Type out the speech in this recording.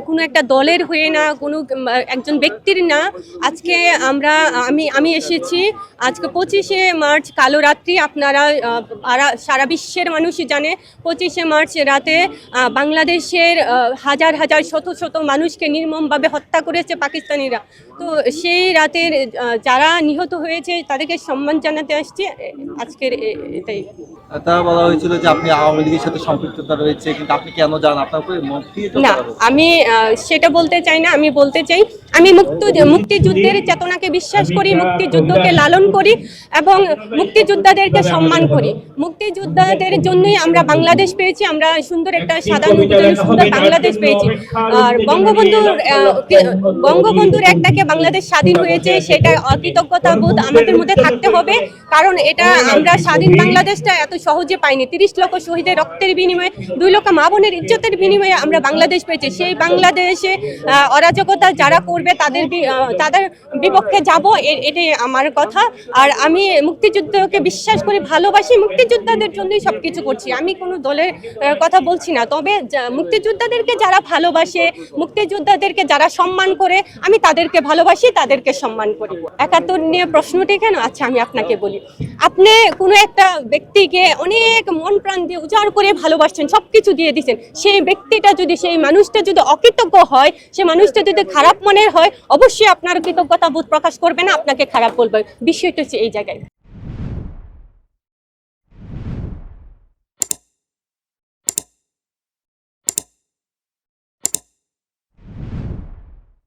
কোনো একটা দলের হয়ে না, কোনো একজন ব্যক্তির না। আজকে আমি এসেছি আজকে 25শে মার্চ কালো রাত্রি, আপনারা সারা বিশ্বের মানুষই জানে 25শে মার্চ রাতে বাংলাদেশের হাজার হাজার শত শত মানুষকে নির্মমভাবে হত্যা করেছে পাকিস্তানিরা। তো সেই রাতের যারা নিহত হয়েছে তাদেরকে সম্মান জানাতে আসছে আজকের এটাই। তা বলা হয়েছিল যে আপনি আওয়ামী লীগের সাথে সম্পৃক্ততা রয়েছে, কিন্তু আপনি কেন যান? আপনার উপরে না, আমি সেটা বলতে চাই না। আমি বলতে চাই আমি মুক্তিযুদ্ধের চেতনাকে বিশ্বাস করি, মুক্তিযুদ্ধকে লালন করি এবং মুক্তিযোদ্ধাদেরকে সম্মান করি। মুক্তিযোদ্ধাদের জন্যই আমরা বাংলাদেশ পেয়েছি, আমরা সুন্দর একটা সাধারণ সুন্দর বাংলাদেশ পেয়েছি। আর বঙ্গবন্ধুর একটাকে বাংলাদেশ স্বাধীন হয়েছে, সেটা অকৃতজ্ঞতা বোধ আমাদের মধ্যে থাকতে হবে। কারণ এটা আমরা স্বাধীন বাংলাদেশটা এত সহজে পাইনি। 30 লক্ষ শহীদের রক্তের বিনিময়ে, 2 লক্ষ মা বোনের ইজ্জতের বিনিময়ে আমরা বাংলাদেশ পেয়েছি। সেই বাংলাদেশে অরাজকতা যারা করবে তাদের বিপক্ষে যাব, এটাই আমার কথা। আর আমি মুক্তিযুদ্ধকে বিশ্বাস করি, ভালোবাসি, মুক্তিযোদ্ধাদের জন্যই সবকিছু করছি। আমি কোনো দলের কথা বলছি না, তবে মুক্তিযোদ্ধাদেরকে যারা ভালোবাসে, মুক্তিযোদ্ধাদেরকে যারা সম্মান করে, আমি তাদেরকে ভালোবাসি, তাদেরকে সম্মান করি। 71 নিয়ে প্রশ্নটি কেন? আচ্ছা, আমি আপনাকে বলি, আপনি কোনো একটা ব্যক্তিকে অনেক মন প্রাণ দিয়ে উজাড় করে ভালোবাসছেন, সবকিছু দিয়ে দিচ্ছেন। সেই ব্যক্তিটা যদি, সেই মানুষটা যদি অকৃতজ্ঞ হয়, সেই মানুষটা যদি খারাপ মনের হয়, অবশ্যই আপনার কৃতজ্ঞতা বোধ প্রকাশ করবে না, আপনাকে খারাপ বলবে। বিষয়টা হচ্ছে এই জায়গায়।